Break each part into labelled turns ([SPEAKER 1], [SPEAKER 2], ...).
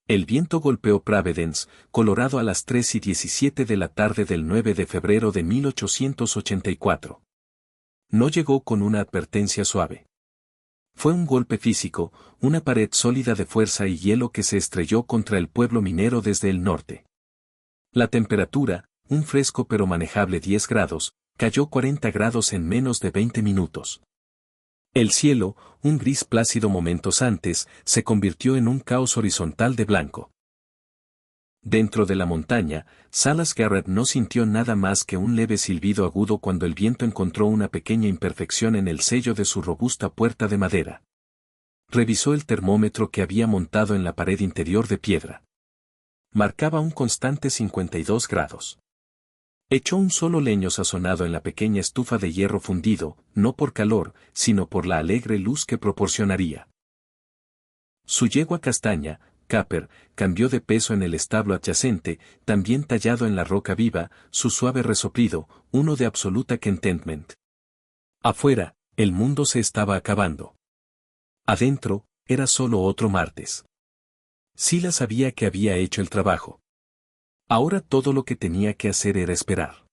[SPEAKER 1] El viento golpeó Providence, Colorado a las 3:17 de la tarde del 9 de febrero de 1884. No llegó con una advertencia suave. Fue un golpe físico, una pared sólida de fuerza y hielo que se estrelló contra el pueblo minero desde el norte. La temperatura, un fresco pero manejable 10 grados, cayó 40 grados en menos de 20 minutos. El cielo, un gris plácido momentos antes, se convirtió en un caos horizontal de blanco. Dentro de la montaña, Salas Garrett no sintió nada más que un leve silbido agudo cuando el viento encontró una pequeña imperfección en el sello de su robusta puerta de madera. Revisó el termómetro que había montado en la pared interior de piedra. Marcaba un constante 52 grados. Echó un solo leño sazonado en la pequeña estufa de hierro fundido, no por calor, sino por la alegre luz que proporcionaría. Su yegua castaña, Capper, cambió de peso en el establo adyacente, también tallado en la roca viva, su suave resoplido, uno de absoluta contentment. Afuera, el mundo se estaba acabando. Adentro, era solo otro martes. Silas sabía que había hecho el trabajo. Ahora todo lo que tenía que hacer era esperar.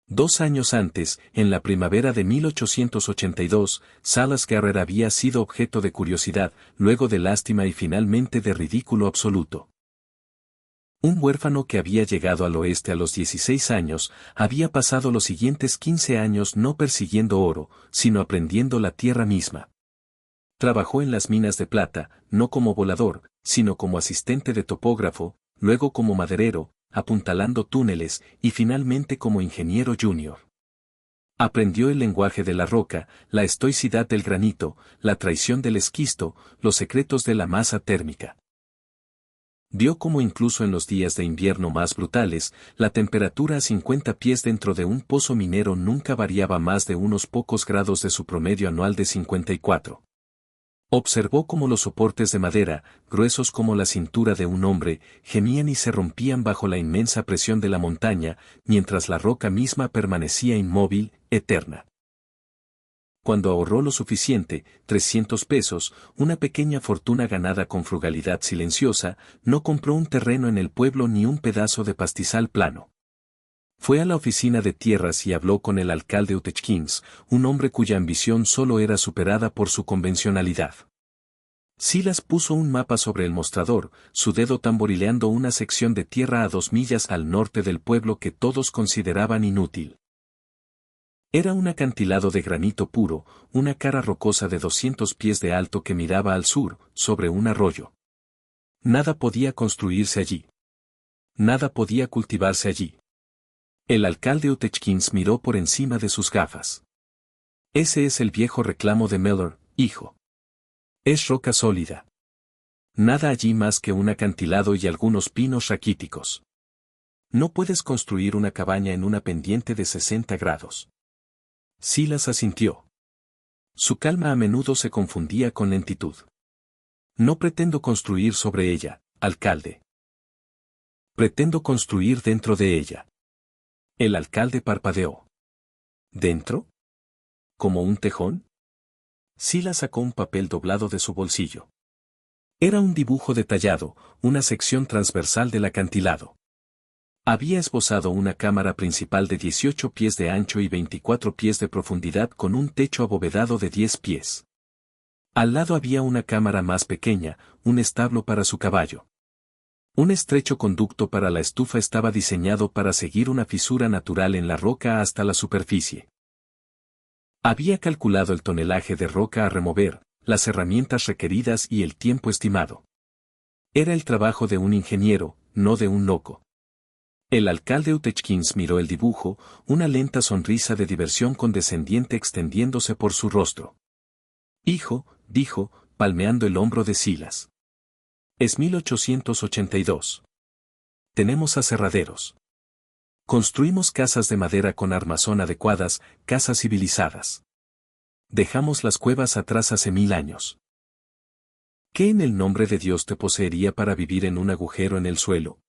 [SPEAKER 1] 2 años antes, en la primavera de 1882, Salas Garrett había sido objeto de curiosidad, luego de lástima y finalmente de ridículo absoluto. Un huérfano que había llegado al oeste a los 16 años, había pasado los siguientes 15 años no persiguiendo oro, sino aprendiendo la tierra misma. Trabajó en las minas de plata, no como volador, sino como asistente de topógrafo, luego como maderero, apuntalando túneles, y finalmente como ingeniero junior. Aprendió el lenguaje de la roca, la estoicidad del granito, la traición del esquisto, los secretos de la masa térmica. Vio cómo incluso en los días de invierno más brutales, la temperatura a 50 pies dentro de un pozo minero nunca variaba más de unos pocos grados de su promedio anual de 54. Observó cómo los soportes de madera, gruesos como la cintura de un hombre, gemían y se rompían bajo la inmensa presión de la montaña, mientras la roca misma permanecía inmóvil, eterna. Cuando ahorró lo suficiente, 300 pesos, una pequeña fortuna ganada con frugalidad silenciosa, no compró un terreno en el pueblo ni un pedazo de pastizal plano. Fue a la oficina de tierras y habló con el alcalde Utechkins, un hombre cuya ambición solo era superada por su convencionalidad. Silas puso un mapa sobre el mostrador, su dedo tamborileando una sección de tierra a 2 millas al norte del pueblo que todos consideraban inútil. Era un acantilado de granito puro, una cara rocosa de 200 pies de alto que miraba al sur, sobre un arroyo. Nada podía construirse allí. Nada podía cultivarse allí. El alcalde Utechkins miró por encima de sus gafas. Ese es el viejo reclamo de Miller, hijo. Es roca sólida. Nada allí más que un acantilado y algunos pinos raquíticos. No puedes construir una cabaña en una pendiente de 60 grados. Silas asintió. Su calma a menudo se confundía con lentitud. No pretendo construir sobre ella, alcalde. Pretendo construir dentro de ella. El alcalde parpadeó. ¿Dentro? ¿Como un tejón? Silas sacó un papel doblado de su bolsillo. Era un dibujo detallado, una sección transversal del acantilado. Había esbozado una cámara principal de 18 pies de ancho y 24 pies de profundidad con un techo abovedado de 10 pies. Al lado había una cámara más pequeña, un establo para su caballo. Un estrecho conducto para la estufa estaba diseñado para seguir una fisura natural en la roca hasta la superficie. Había calculado el tonelaje de roca a remover, las herramientas requeridas y el tiempo estimado. Era el trabajo de un ingeniero, no de un loco. El alcalde Utechkins miró el dibujo, una lenta sonrisa de diversión condescendiente extendiéndose por su rostro. Hijo, dijo, palmeando el hombro de Silas. Es 1882. Tenemos aserraderos. Construimos casas de madera con armazón adecuadas, casas civilizadas. Dejamos las cuevas atrás hace 1000 años. ¿Qué en el nombre de Dios te poseería para vivir en un agujero en el suelo?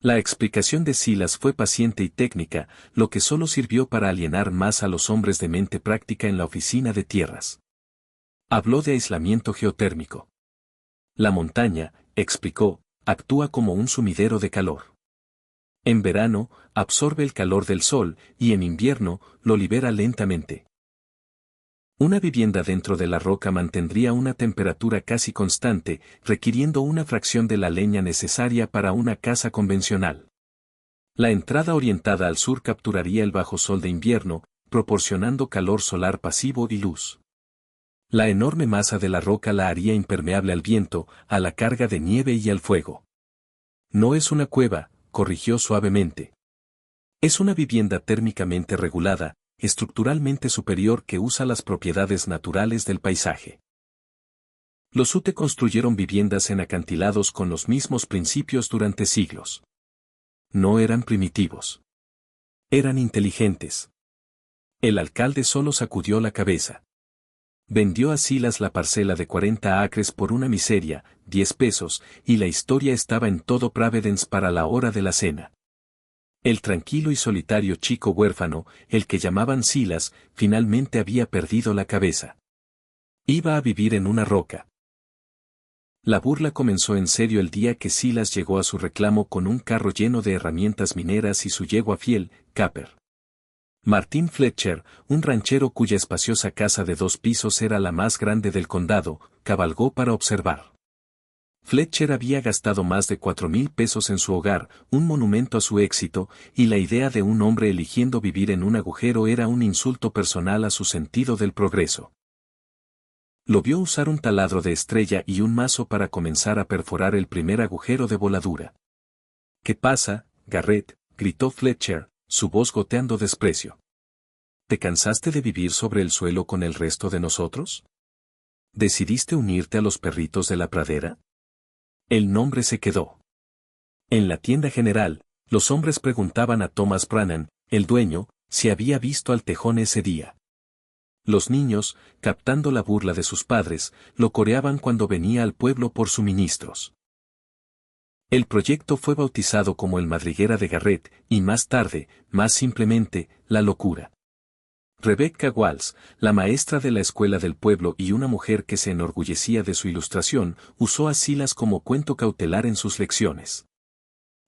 [SPEAKER 1] La explicación de Silas fue paciente y técnica, lo que solo sirvió para alienar más a los hombres de mente práctica en la oficina de tierras. Habló de aislamiento geotérmico. La montaña, explicó, actúa como un sumidero de calor. En verano, absorbe el calor del sol y en invierno, lo libera lentamente. Una vivienda dentro de la roca mantendría una temperatura casi constante, requiriendo una fracción de la leña necesaria para una casa convencional. La entrada orientada al sur capturaría el bajo sol de invierno, proporcionando calor solar pasivo y luz. La enorme masa de la roca la haría impermeable al viento, a la carga de nieve y al fuego. No es una cueva, corrigió suavemente. Es una vivienda térmicamente regulada, estructuralmente superior que usa las propiedades naturales del paisaje. Los Ute construyeron viviendas en acantilados con los mismos principios durante siglos. No eran primitivos. Eran inteligentes. El alcalde solo sacudió la cabeza. Vendió a Silas la parcela de 40 acres por una miseria, 10 pesos, y la historia estaba en todo Providence para la hora de la cena. El tranquilo y solitario chico huérfano, el que llamaban Silas, finalmente había perdido la cabeza. Iba a vivir en una roca. La burla comenzó en serio el día que Silas llegó a su reclamo con un carro lleno de herramientas mineras y su yegua fiel, Capper. Martin Fletcher, un ranchero cuya espaciosa casa de 2 pisos era la más grande del condado, cabalgó para observar. Fletcher había gastado más de 4,000 pesos en su hogar, un monumento a su éxito, y la idea de un hombre eligiendo vivir en un agujero era un insulto personal a su sentido del progreso. Lo vio usar un taladro de estrella y un mazo para comenzar a perforar el primer agujero de voladura. ¿Qué pasa, Garrett?, gritó Fletcher, su voz goteando desprecio. ¿Te cansaste de vivir sobre el suelo con el resto de nosotros? ¿Decidiste unirte a los perritos de la pradera? El nombre se quedó. En la tienda general, los hombres preguntaban a Thomas Brannan, el dueño, si había visto al tejón ese día. Los niños, captando la burla de sus padres, lo coreaban cuando venía al pueblo por suministros. El proyecto fue bautizado como el Madriguera de Garrett, y más tarde, más simplemente, La Locura. Rebecca Walls, la maestra de la escuela del pueblo y una mujer que se enorgullecía de su ilustración, usó a Silas como cuento cautelar en sus lecciones.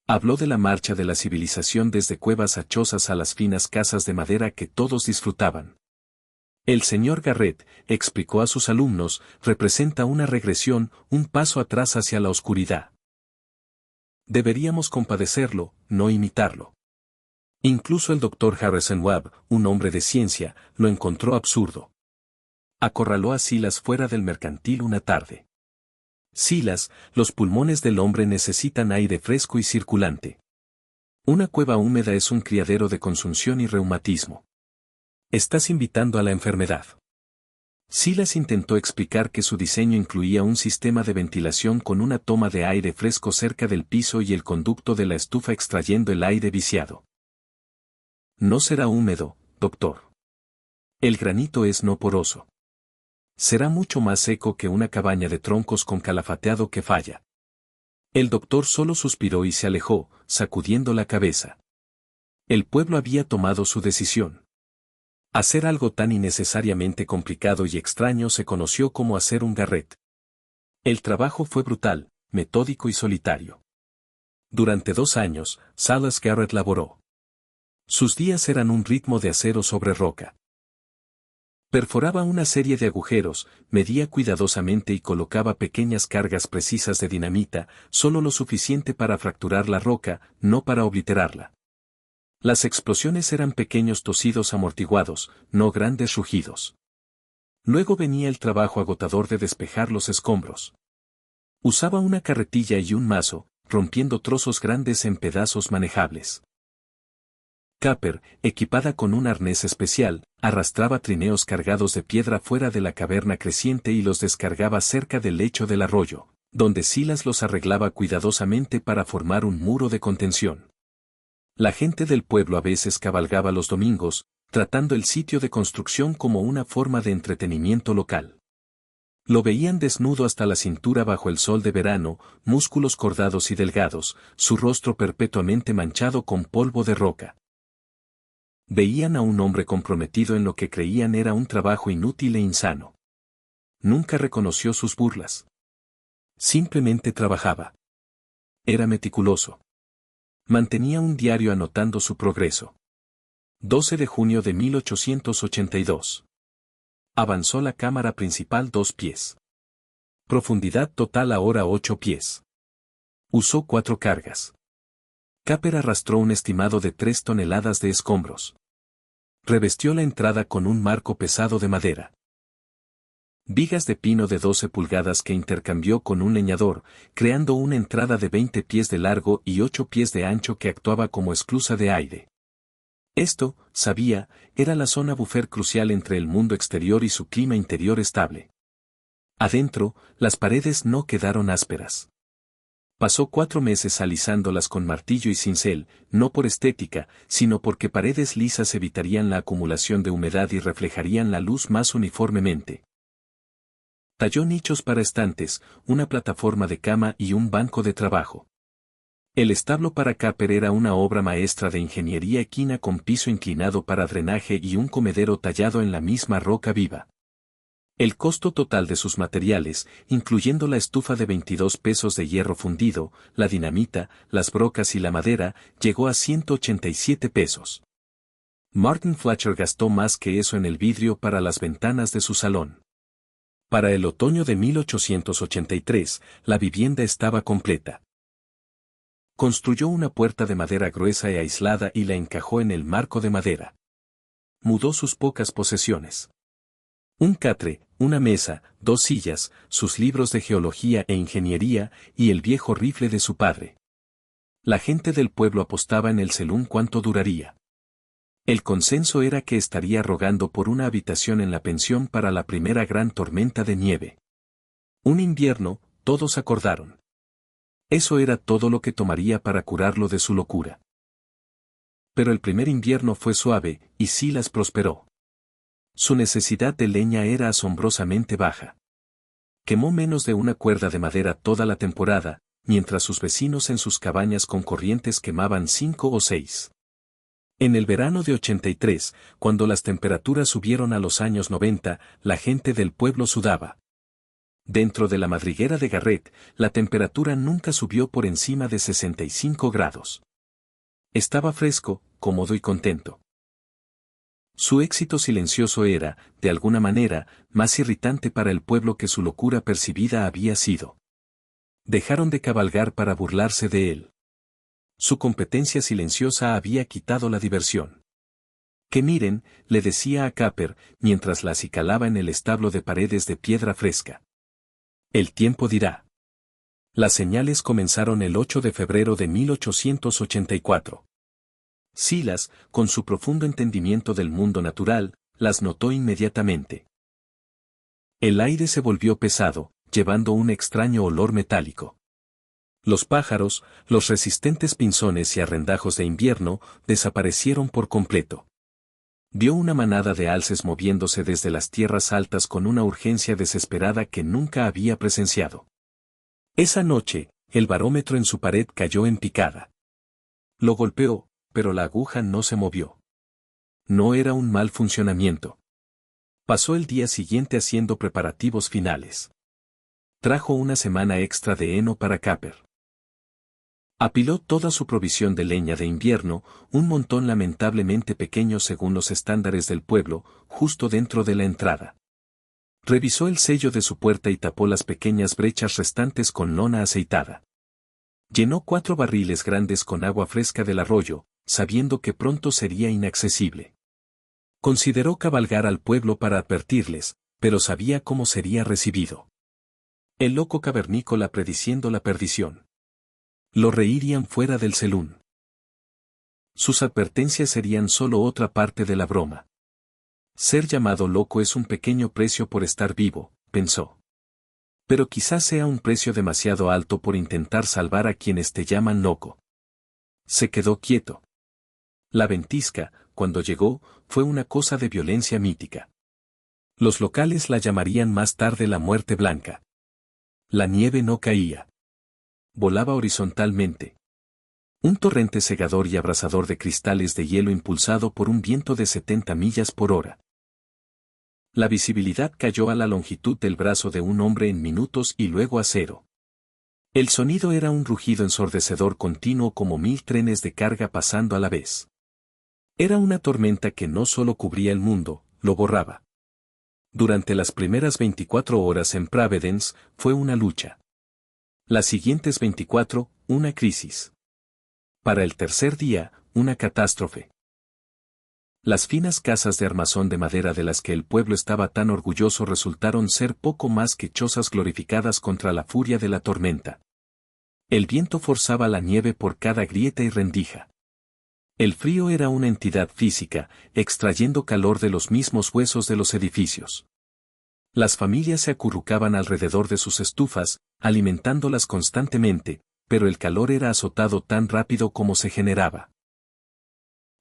[SPEAKER 1] Habló de la marcha de la civilización desde cuevas a chozas a las finas casas de madera que todos disfrutaban. El señor Garrett, explicó a sus alumnos, representa una regresión, un paso atrás hacia la oscuridad. Deberíamos compadecerlo, no imitarlo. Incluso el doctor Harrison Webb, un hombre de ciencia, lo encontró absurdo. Acorraló a Silas fuera del mercantil una tarde. Silas, los pulmones del hombre necesitan aire fresco y circulante. Una cueva húmeda es un criadero de consunción y reumatismo. Estás invitando a la enfermedad. Silas intentó explicar que su diseño incluía un sistema de ventilación con una toma de aire fresco cerca del piso y el conducto de la estufa extrayendo el aire viciado. No será húmedo, doctor. El granito es no poroso. Será mucho más seco que una cabaña de troncos con calafateado que falla. El doctor solo suspiró y se alejó, sacudiendo la cabeza. El pueblo había tomado su decisión. Hacer algo tan innecesariamente complicado y extraño se conoció como hacer un Garrett. El trabajo fue brutal, metódico y solitario. Durante 2 años, Silas Garrett laboró. Sus días eran un ritmo de acero sobre roca. Perforaba una serie de agujeros, medía cuidadosamente y colocaba pequeñas cargas precisas de dinamita, solo lo suficiente para fracturar la roca, no para obliterarla. Las explosiones eran pequeños tosidos amortiguados, no grandes rugidos. Luego venía el trabajo agotador de despejar los escombros. Usaba una carretilla y un mazo, rompiendo trozos grandes en pedazos manejables. Capper, equipada con un arnés especial, arrastraba trineos cargados de piedra fuera de la caverna creciente y los descargaba cerca del lecho del arroyo, donde Silas los arreglaba cuidadosamente para formar un muro de contención. La gente del pueblo a veces cabalgaba los domingos, tratando el sitio de construcción como una forma de entretenimiento local. Lo veían desnudo hasta la cintura bajo el sol de verano, músculos cordados y delgados, su rostro perpetuamente manchado con polvo de roca. Veían a un hombre comprometido en lo que creían era un trabajo inútil e insano. Nunca reconoció sus burlas. Simplemente trabajaba. Era meticuloso. Mantenía un diario anotando su progreso. 12 de junio de 1882. Avanzó la cámara principal 2 pies. Profundidad total ahora 8 pies. Usó 4 cargas. Capper arrastró un estimado de 3 toneladas de escombros. Revestió la entrada con un marco pesado de madera. Vigas de pino de 12 pulgadas que intercambió con un leñador, creando una entrada de 20 pies de largo y 8 pies de ancho que actuaba como esclusa de aire. Esto, sabía, era la zona buffer crucial entre el mundo exterior y su clima interior estable. Adentro, las paredes no quedaron ásperas. Pasó 4 meses alisándolas con martillo y cincel, no por estética, sino porque paredes lisas evitarían la acumulación de humedad y reflejarían la luz más uniformemente. Talló nichos para estantes, una plataforma de cama y un banco de trabajo. El establo para Capper era una obra maestra de ingeniería equina con piso inclinado para drenaje y un comedero tallado en la misma roca viva. El costo total de sus materiales, incluyendo la estufa de 22 pesos de hierro fundido, la dinamita, las brocas y la madera, llegó a 187 pesos. Martin Fletcher gastó más que eso en el vidrio para las ventanas de su salón. Para el otoño de 1883, la vivienda estaba completa. Construyó una puerta de madera gruesa y aislada y la encajó en el marco de madera. Mudó sus pocas posesiones. Un catre, una mesa, 2 sillas, sus libros de geología e ingeniería, y el viejo rifle de su padre. La gente del pueblo apostaba en el selún cuánto duraría. El consenso era que estaría rogando por una habitación en la pensión para la primera gran tormenta de nieve. Un invierno, todos acordaron. Eso era todo lo que tomaría para curarlo de su locura. Pero el primer invierno fue suave, y Silas prosperó. Su necesidad de leña era asombrosamente baja. Quemó menos de una cuerda de madera toda la temporada, mientras sus vecinos en sus cabañas con corrientes quemaban 5 o 6. En el verano de 83, cuando las temperaturas subieron a los años 90, la gente del pueblo sudaba. Dentro de la madriguera de Garrett, la temperatura nunca subió por encima de 65 grados. Estaba fresco, cómodo y contento. Su éxito silencioso era, de alguna manera, más irritante para el pueblo que su locura percibida había sido. Dejaron de cabalgar para burlarse de él. Su competencia silenciosa había quitado la diversión. Que miren, le decía a Capper, mientras la acicalaba en el establo de paredes de piedra fresca. El tiempo dirá. Las señales comenzaron el 8 de febrero de 1884. Silas, con su profundo entendimiento del mundo natural, las notó inmediatamente. El aire se volvió pesado, llevando un extraño olor metálico. Los pájaros, los resistentes pinzones y arrendajos de invierno, desaparecieron por completo. Vio una manada de alces moviéndose desde las tierras altas con una urgencia desesperada que nunca había presenciado. Esa noche, el barómetro en su pared cayó en picada. Lo golpeó, pero la aguja no se movió. No era un mal funcionamiento. Pasó el día siguiente haciendo preparativos finales. Trajo una semana extra de heno para Capper. Apiló toda su provisión de leña de invierno, un montón lamentablemente pequeño según los estándares del pueblo, justo dentro de la entrada. Revisó el sello de su puerta y tapó las pequeñas brechas restantes con lona aceitada. Llenó 4 barriles grandes con agua fresca del arroyo, sabiendo que pronto sería inaccesible. Consideró cabalgar al pueblo para advertirles, pero sabía cómo sería recibido. El loco cavernícola prediciendo la perdición. Lo reirían fuera del selún. Sus advertencias serían solo otra parte de la broma. Ser llamado loco es un pequeño precio por estar vivo, pensó. Pero quizás sea un precio demasiado alto por intentar salvar a quienes te llaman loco. Se quedó quieto. La ventisca, cuando llegó, fue una cosa de violencia mítica. Los locales la llamarían más tarde la muerte blanca. La nieve no caía. Volaba horizontalmente. Un torrente cegador y abrasador de cristales de hielo impulsado por un viento de 70 millas por hora. La visibilidad cayó a la longitud del brazo de un hombre en minutos y luego a 0. El sonido era un rugido ensordecedor continuo como 1000 trenes de carga pasando a la vez. Era una tormenta que no solo cubría el mundo, lo borraba. Durante las primeras 24 horas en Providence, fue una lucha. Las siguientes 24, una crisis. Para el tercer día, una catástrofe. Las finas casas de armazón de madera de las que el pueblo estaba tan orgulloso resultaron ser poco más que chozas glorificadas contra la furia de la tormenta. El viento forzaba la nieve por cada grieta y rendija. El frío era una entidad física, extrayendo calor de los mismos huesos de los edificios. Las familias se acurrucaban alrededor de sus estufas, alimentándolas constantemente, pero el calor era azotado tan rápido como se generaba.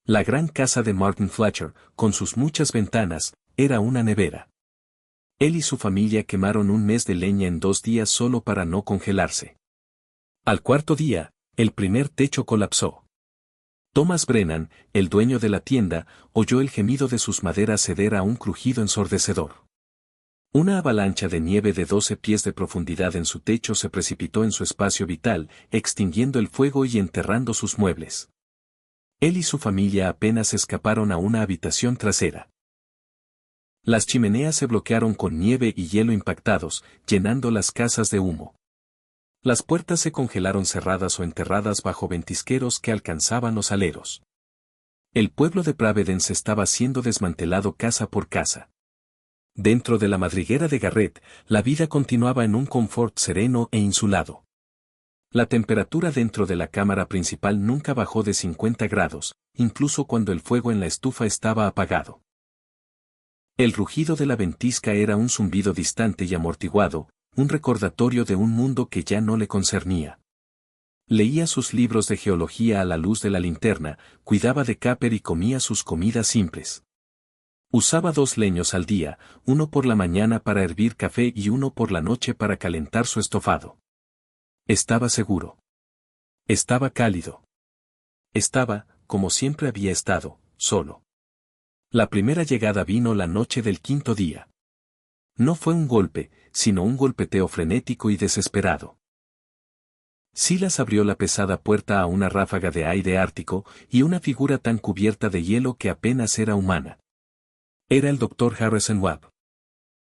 [SPEAKER 1] La gran casa de Martin Fletcher, con sus muchas ventanas, era una nevera. Él y su familia quemaron un mes de leña en 2 días solo para no congelarse. Al cuarto día, el primer techo colapsó. Thomas Brennan, el dueño de la tienda, oyó el gemido de sus maderas ceder a un crujido ensordecedor. Una avalancha de nieve de 12 pies de profundidad en su techo se precipitó en su espacio vital, extinguiendo el fuego y enterrando sus muebles. Él y su familia apenas escaparon a una habitación trasera. Las chimeneas se bloquearon con nieve y hielo impactados, llenando las casas de humo. Las puertas se congelaron cerradas o enterradas bajo ventisqueros que alcanzaban los aleros. El pueblo de Providence estaba siendo desmantelado casa por casa. Dentro de la madriguera de Garrett, la vida continuaba en un confort sereno e insulado. La temperatura dentro de la cámara principal nunca bajó de 50 grados, incluso cuando el fuego en la estufa estaba apagado. El rugido de la ventisca era un zumbido distante y amortiguado, un recordatorio de un mundo que ya no le concernía. Leía sus libros de geología a la luz de la linterna, cuidaba de Capper y comía sus comidas simples. Usaba 2 leños al día, uno por la mañana para hervir café y uno por la noche para calentar su estofado. Estaba seguro. Estaba cálido. Estaba, como siempre había estado, solo. La primera llegada vino la noche del 5.º día. No fue un golpe, sino un golpeteo frenético y desesperado. Silas abrió la pesada puerta a una ráfaga de aire ártico y una figura tan cubierta de hielo que apenas era humana. Era el Dr. Harrison Webb.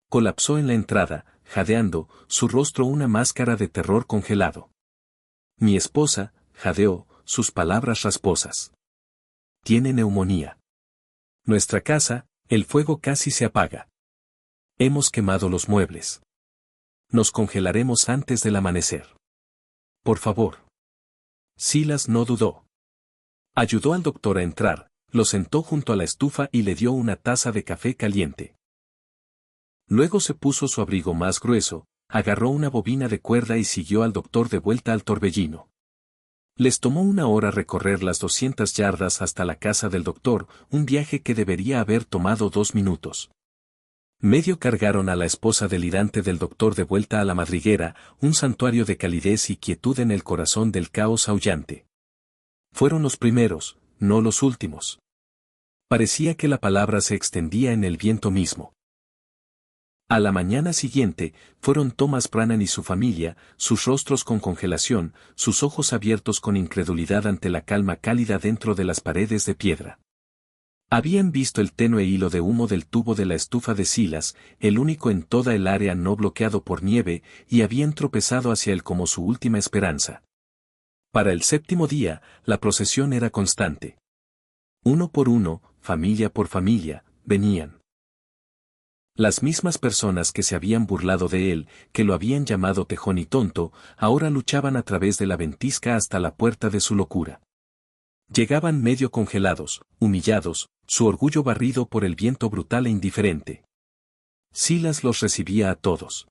[SPEAKER 1] Colapsó en la entrada, jadeando, su rostro una máscara de terror congelado. Mi esposa, jadeó, sus palabras rasposas. Tiene neumonía. Nuestra casa, el fuego casi se apaga. Hemos quemado los muebles. Nos congelaremos antes del amanecer. Por favor. Silas no dudó. Ayudó al doctor a entrar, lo sentó junto a la estufa y le dio una taza de café caliente. Luego se puso su abrigo más grueso, agarró una bobina de cuerda y siguió al doctor de vuelta al torbellino. Les tomó 1 hora recorrer las 200 yardas hasta la casa del doctor, un viaje que debería haber tomado 2 minutos. Medio cargaron a la esposa delirante del doctor de vuelta a la madriguera, un santuario de calidez y quietud en el corazón del caos aullante. Fueron los primeros, no los últimos. Parecía que la palabra se extendía en el viento mismo. A la mañana siguiente, fueron Thomas Brennan y su familia, sus rostros con congelación, sus ojos abiertos con incredulidad ante la calma cálida dentro de las paredes de piedra. Habían visto el tenue hilo de humo del tubo de la estufa de Silas, el único en toda el área no bloqueado por nieve, y habían tropezado hacia él como su última esperanza. Para el 7.º día, la procesión era constante. Uno por uno, familia por familia, venían. Las mismas personas que se habían burlado de él, que lo habían llamado tejón y tonto, ahora luchaban a través de la ventisca hasta la puerta de su locura. Llegaban medio congelados, humillados, su orgullo barrido por el viento brutal e indiferente. Silas los recibía a todos.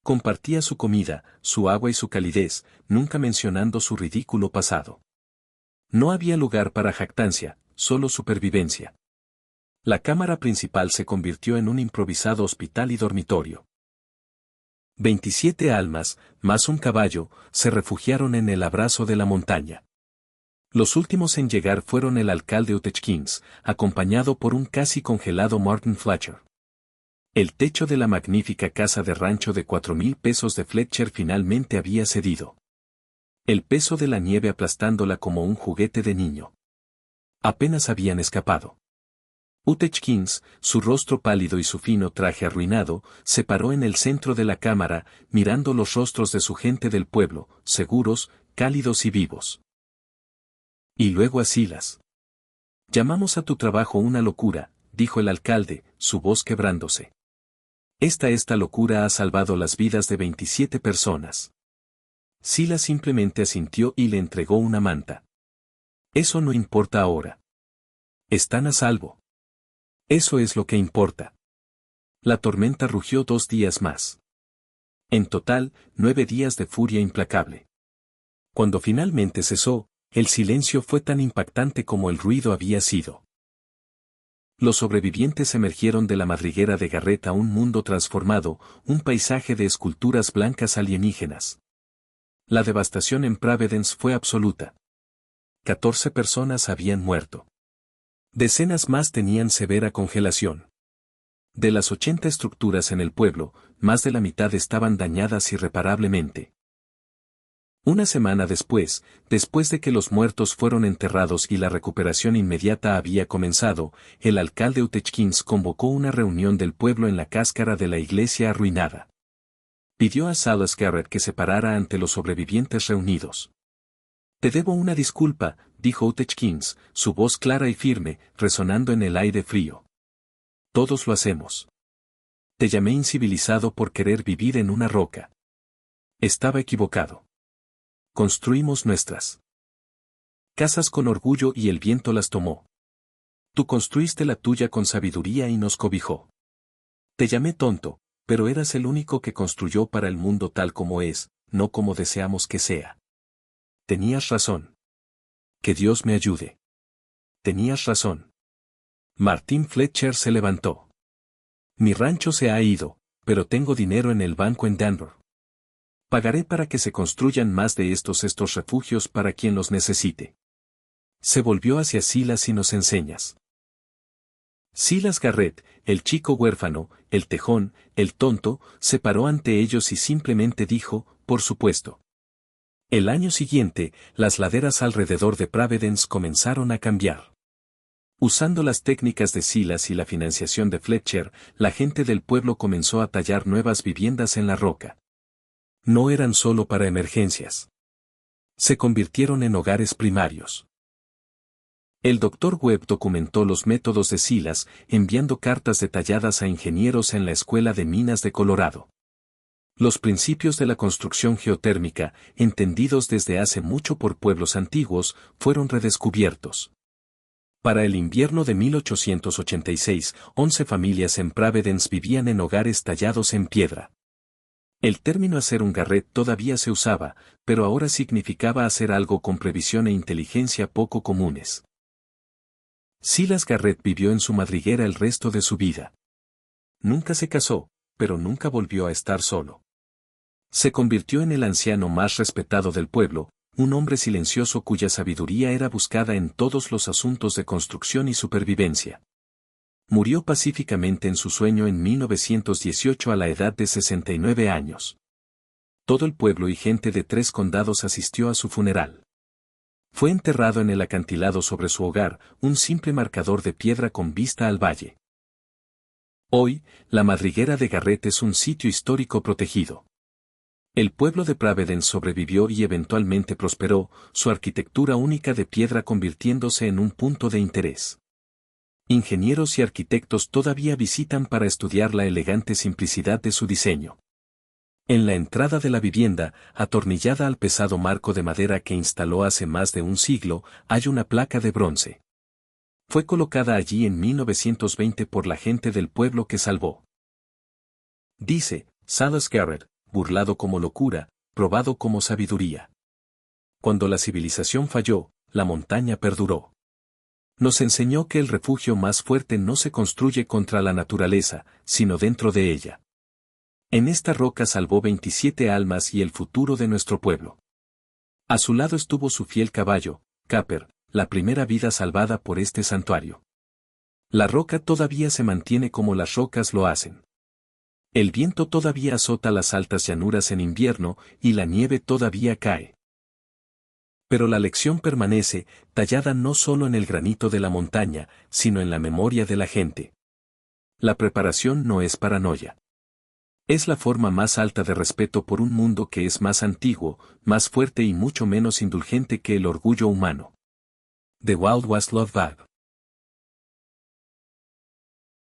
[SPEAKER 1] Compartía su comida, su agua y su calidez, nunca mencionando su ridículo pasado. No había lugar para jactancia, solo supervivencia. La cámara principal se convirtió en un improvisado hospital y dormitorio. 27 almas, más un caballo, se refugiaron en el abrazo de la montaña. Los últimos en llegar fueron el alcalde Hutchins, acompañado por un casi congelado Martin Fletcher. El techo de la magnífica casa de rancho de 4,000 pesos de Fletcher finalmente había cedido. El peso de la nieve aplastándola como un juguete de niño. Apenas habían escapado. Hutchins, su rostro pálido y su fino traje arruinado, se paró en el centro de la cámara, mirando los rostros de su gente del pueblo, seguros, cálidos y vivos. Y luego a Silas. Llamamos a tu trabajo una locura, dijo el alcalde, su voz quebrándose. Esta locura ha salvado las vidas de 27 personas. Silas simplemente asintió y le entregó una manta. Eso no importa ahora. Están a salvo. Eso es lo que importa. La tormenta rugió 2 días más. En total, 9 días de furia implacable. Cuando finalmente cesó, el silencio fue tan impactante como el ruido había sido. Los sobrevivientes emergieron de la madriguera de Garrett a un mundo transformado, un paisaje de esculturas blancas alienígenas. La devastación en Providence fue absoluta. 14 personas habían muerto. Decenas más tenían severa congelación. De las 80 estructuras en el pueblo, más de la mitad estaban dañadas irreparablemente. Una semana después de que los muertos fueron enterrados y la recuperación inmediata había comenzado, el alcalde Hutchins convocó una reunión del pueblo en la cáscara de la iglesia arruinada. Pidió a Silas Garrett que se parara ante los sobrevivientes reunidos. Te debo una disculpa, dijo Hutchins, su voz clara y firme, resonando en el aire frío. Todos lo hacemos. Te llamé incivilizado por querer vivir en una roca. Estaba equivocado. Construimos nuestras casas con orgullo y el viento las tomó. Tú construiste la tuya con sabiduría y nos cobijó. Te llamé tonto, pero eras el único que construyó para el mundo tal como es, no como deseamos que sea. Tenías razón. Que Dios me ayude. Tenías razón. Martin Fletcher se levantó. Mi rancho se ha ido, pero tengo dinero en el banco en Denver. Pagaré para que se construyan más de estos refugios para quien los necesite. Se volvió hacia Silas y nos enseñas. Silas Garrett, el chico huérfano, el tejón, el tonto, se paró ante ellos y simplemente dijo, por supuesto. El año siguiente, las laderas alrededor de Providence comenzaron a cambiar. Usando las técnicas de Silas y la financiación de Fletcher, la gente del pueblo comenzó a tallar nuevas viviendas en la roca. No eran solo para emergencias. Se convirtieron en hogares primarios. El Dr. Webb documentó los métodos de Silas, enviando cartas detalladas a ingenieros en la Escuela de Minas de Colorado. Los principios de la construcción geotérmica, entendidos desde hace mucho por pueblos antiguos, fueron redescubiertos. Para el invierno de 1886, 11 familias en Providence vivían en hogares tallados en piedra. El término hacer un garret todavía se usaba, pero ahora significaba hacer algo con previsión e inteligencia poco comunes. Silas Garrett vivió en su madriguera el resto de su vida. Nunca se casó, pero nunca volvió a estar solo. Se convirtió en el anciano más respetado del pueblo, un hombre silencioso cuya sabiduría era buscada en todos los asuntos de construcción y supervivencia. Murió pacíficamente en su sueño en 1918 a la edad de 69 años. Todo el pueblo y gente de 3 condados asistió a su funeral. Fue enterrado en el acantilado sobre su hogar, un simple marcador de piedra con vista al valle. Hoy, la madriguera de Garrett es un sitio histórico protegido. El pueblo de Providence sobrevivió y eventualmente prosperó, su arquitectura única de piedra convirtiéndose en un punto de interés. Ingenieros y arquitectos todavía visitan para estudiar la elegante simplicidad de su diseño. En la entrada de la vivienda, atornillada al pesado marco de madera que instaló hace más de un siglo, hay una placa de bronce. Fue colocada allí en 1920 por la gente del pueblo que salvó. Dice, Silas Garrett, burlado como locura, probado como sabiduría. Cuando la civilización falló, la montaña perduró. Nos enseñó que el refugio más fuerte no se construye contra la naturaleza, sino dentro de ella. En esta roca salvó 27 almas y el futuro de nuestro pueblo. A su lado estuvo su fiel caballo, Capper, la primera vida salvada por este santuario. La roca todavía se mantiene como las rocas lo hacen. El viento todavía azota las altas llanuras en invierno y la nieve todavía cae. Pero la lección permanece, tallada no solo en el granito de la montaña, sino en la memoria de la gente. La preparación no es paranoia. Es la forma más alta de respeto por un mundo que es más antiguo, más fuerte y mucho menos indulgente que el orgullo humano. The Wild West Love Bag.